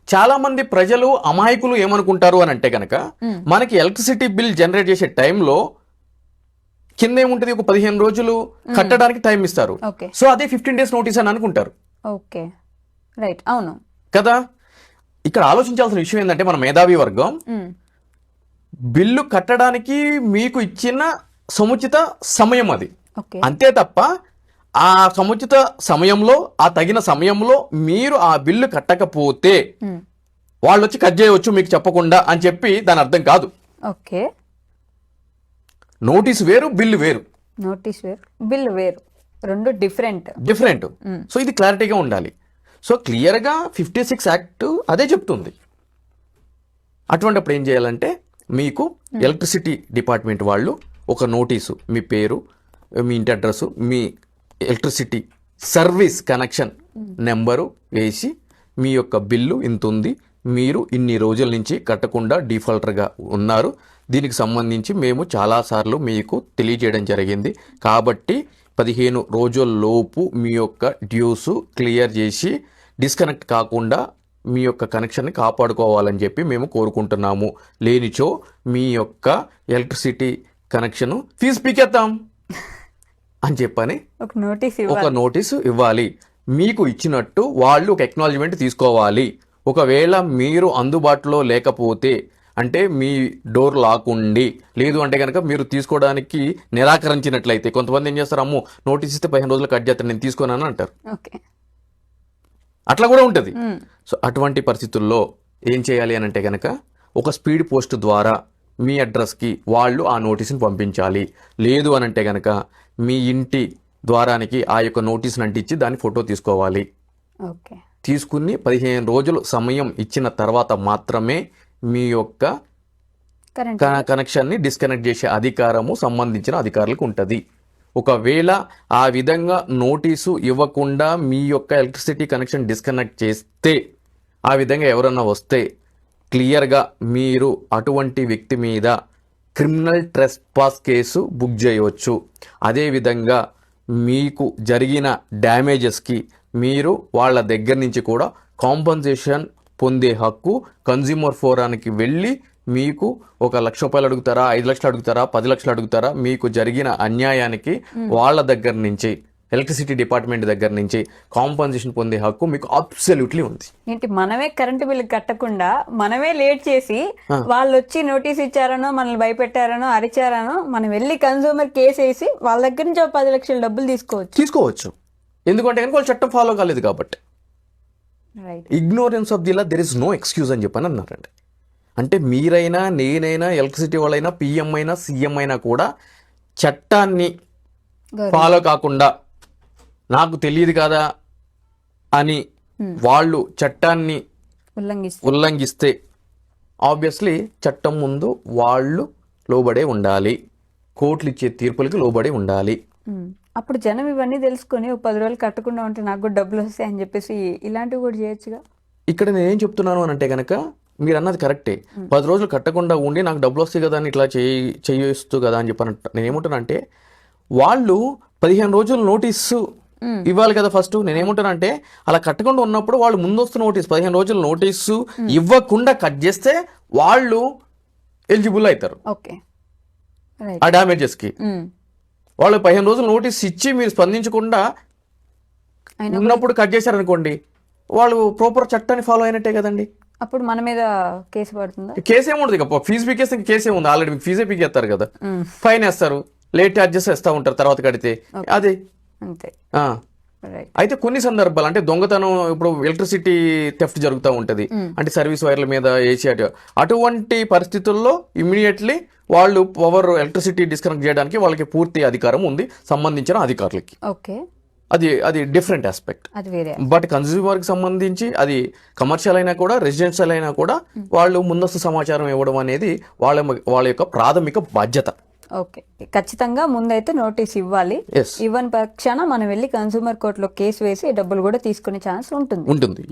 చాలా మంది ప్రజలు అమాయకులు ఏమనుకుంటారు అని అంటే కనుక మనకి ఎలక్ట్రిసిటీ బిల్ జనరేట్ చేసే టైంలో కింద ఏముంటది, ఒక 15 రోజులు కట్టడానికి టైం ఇస్తారు. సో అదే 15 days నోటీస్ అని అనుకుంటారు. ఓకే, రైట్, అవును కదా. ఇక్కడ ఆలోచించాల్సిన విషయం ఏంటంటే మన మేధావి వర్గం బిల్లు కట్టడానికి మీకు ఇచ్చిన సముచిత సమయం అది, అంతే తప్ప ఆ సముచిత సమయంలో ఆ తగిన సమయంలో మీరు ఆ బిల్లు కట్టకపోతే వాళ్ళు వచ్చి కట్ చేయవచ్చు మీకు చెప్పకుండా అని చెప్పి దాని అర్థం కాదు. ఓకే, నోటీస్ వేరు, బిల్లు వేరు. నోటీస్ వేరు, బిల్లు వేరు, రెండు డిఫరెంట్. సో ఇది క్లారిటీగా ఉండాలి. సో క్లియర్గా 56 యాక్ట్ అదే చెప్తుంది. అటువంటిప్పుడు ఏం చేయాలంటే మీకు ఎలక్ట్రిసిటీ డిపార్ట్మెంట్ వాళ్ళు ఒక నోటీసు, మీ పేరు, మీ ఇంటి అడ్రస్, మీ ఎలక్ట్రిసిటీ సర్వీస్ కనెక్షన్ నెంబరు వేసి మీ యొక్క బిల్లు ఇంత ఉంది, మీరు ఇన్ని రోజుల నుంచి కట్టకుండా డిఫాల్టర్గా ఉన్నారు, దీనికి సంబంధించి మేము చాలాసార్లు మీకు తెలియజేయడం జరిగింది, కాబట్టి 15 రోజుల్లోపు మీ యొక్క డ్యూస్ క్లియర్ చేసి డిస్కనెక్ట్ కాకుండా మీ యొక్క కనెక్షన్ని కాపాడుకోవాలని చెప్పి మేము కోరుకుంటున్నాము, లేనిచో మీ యొక్క ఎలక్ట్రిసిటీ కనెక్షన్ ఫీజు పీకేస్తాం అని చెప్పని ఒక నోటీసు ఇవ్వాలి. మీకు ఇచ్చినట్టు వాళ్ళు ఒక ఎక్నాలజ్మెంట్ తీసుకోవాలి. ఒకవేళ మీరు అందుబాటులో లేకపోతే, అంటే మీ డోర్ లాక్ ఉండి లేదు అంటే కనుక మీరు తీసుకోవడానికి నిరాకరించినట్లయితే, కొంతమంది ఏం చేస్తారు, అమ్మో నోటీస్ ఇస్తే 15 రోజులు కట్ చేస్తాను నేను తీసుకోనని అంటారు. అట్లా కూడా ఉంటుంది. సో అటువంటి పరిస్థితుల్లో ఏం చేయాలి అని అంటే కనుక ఒక స్పీడ్ పోస్ట్ ద్వారా మీ అడ్రస్కి వాళ్ళు ఆ నోటీసుని పంపించాలి. లేదు అని అంటే కనుక మీ ఇంటి ద్వారానికి ఆ యొక్క నోటీసుని అంటించి దాని ఫోటో తీసుకోవాలి. తీసుకుని 15 రోజులు సమయం ఇచ్చిన తర్వాత మాత్రమే మీ యొక్క కనెక్షన్ని డిస్కనెక్ట్ చేసే అధికారము సంబంధించిన అధికారులకు ఉంటుంది. ఒకవేళ ఆ విధంగా నోటీసు ఇవ్వకుండా మీ యొక్క ఎలక్ట్రిసిటీ కనెక్షన్ డిస్కనెక్ట్ చేస్తే, ఆ విధంగా ఎవరన్నా వస్తే క్లియర్గా మీరు అటువంటి వ్యక్తి మీద క్రిమినల్ ట్రెస్పాస్ కేసు బుక్ చేయవచ్చు. అదేవిధంగా మీకు జరిగిన డ్యామేజెస్కి మీరు వాళ్ళ దగ్గర నుంచి కూడా కాంపన్సేషన్ పొందే హక్కు కన్జ్యూమర్ ఫోరానికి వెళ్ళి మీకు 1 లక్ష రూపాయలు అడుగుతారా, 5 లక్షలు అడుగుతారా, 10 లక్షలు అడుగుతారా, మీకు జరిగిన అన్యాయానికి వాళ్ళ దగ్గర నుంచి, ఎలక్ట్రిసిటీ డిపార్ట్మెంట్ దగ్గర నుంచి కాంపన్సేషన్ పొందే హక్కు మీకు అబ్సల్యూట్లీ ఉంది. ఏంటి, మనమే కరెంటు బిల్లు కట్టకుండా మనమే లేట్ చేసి వాళ్ళు వచ్చి నోటీస్ ఇచ్చారనో, మనల్ని భయపెట్టారనో, అరిచారనో మనం వెళ్ళి కన్సూమర్ కేసు వేసి వాళ్ళ దగ్గర నుంచి 10 లక్షల డబ్బులు తీసుకోవచ్చు. ఎందుకంటే కనుక వాళ్ళు చట్టం ఫాలో కాలేదు కాబట్టి. Ignorance of the law there is no excuse అని చెప్పని అన్నారండి. అంటే మీరైనా, నేనైనా, ఎలక్ట్రిసిటీ వాళ్ళైనా, పిఎం అయినా, సీఎం అయినా కూడా చట్టాన్ని ఫాలో కాకుండా నాకు తెలియదు కదా అని వాళ్ళు చట్టాన్ని ఉల్లంఘిస్తే ఆబ్వియస్లీ చట్టం ముందు వాళ్ళు లోబడే ఉండాలి, కోర్టులు ఇచ్చే తీర్పులకి లోబడి ఉండాలి. అప్పుడు జనం ఇవన్నీ తెలుసుకొని 10 రోజులు కట్టకుండా ఉంటే నాకు కూడా డబ్బులు వస్తాయి అని చెప్పేసి ఇలాంటివి కూడా చేయొచ్చుగా. ఇక్కడ నేనేం చెప్తున్నాను అని అంటే కనుక మీరు అన్నది కరెక్టే, 10 రోజులు కట్టకుండా ఉండి నాకు డబ్బులు వస్తాయి కదా అని ఇట్లా చేయొచ్చు కదా అని చెప్పాను. నేనేమంటానంటే వాళ్ళు 15 రోజులు నోటీసు ఇవ్వాలి కదా ఫస్ట్. నేనేమంటానంటే అలా కట్టకుండా ఉన్నప్పుడు వాళ్ళు ముందస్తు నోటీస్ 15 రోజులు నోటీసు ఇవ్వకుండా కట్ చేస్తే వాళ్ళు ఎలిజిబుల్ అవుతారు ఆ డ్యామేజెస్కి. వాళ్ళు 15 రోజులు నోటీస్ ఇచ్చి మీరు స్పందించకుండా ఉన్నప్పుడు కట్ చేశారనుకోండి, వాళ్ళు ప్రాపర్ చట్టాన్ని ఫాలో అయినట్టే కదండి. అప్పుడు మన మీద కేసు పడుతుందా? కేసు ఏముండదు, ఇక ఫీజు పీకేస్తే కేసు ఏముంది, ఆల్రెడీ మీకు ఫీజే పీకేస్తారు కదా, ఫైన్ వేస్తారు, లేట్ ఛార్జెస్ వేస్తూ ఉంటారు తర్వాత కడితే, అదే అంతే. అయితే కొన్ని సందర్భాలు అంటే దొంగతనం, ఇప్పుడు ఎలక్ట్రిసిటీ థెఫ్ట్ జరుగుతూ ఉంటుంది, అంటే సర్వీస్ వైర్ల మీద వేసి అటువంటి పరిస్థితుల్లో ఇమ్మీడియట్లీ వాళ్ళు పవర్ ఎలక్ట్రిసిటీ డిస్కనెక్ట్ చేయడానికి వాళ్ళకి పూర్తి అధికారం ఉంది సంబంధించిన అధికారులకి. అది డిఫరెంట్ ఆస్పెక్ట్. బట్ కన్స్యూమర్ కి సంబంధించి అది కమర్షియల్ అయినా కూడా, రెసిడెన్షియల్ అయినా కూడా వాళ్ళు ముందస్తు సమాచారం ఇవ్వడం అనేది వాళ్ళ యొక్క ప్రాథమిక బాధ్యత. ఓకే, ఖచ్చితంగా ముందైతే నోటీస్ ఇవ్వాలి. ఇవ్వని పక్షాన మనం వెళ్ళి కన్స్యూమర్ కోర్టులో కేసు వేసి డబ్బులు కూడా తీసుకునే ఛాన్స్ ఉంటుంది.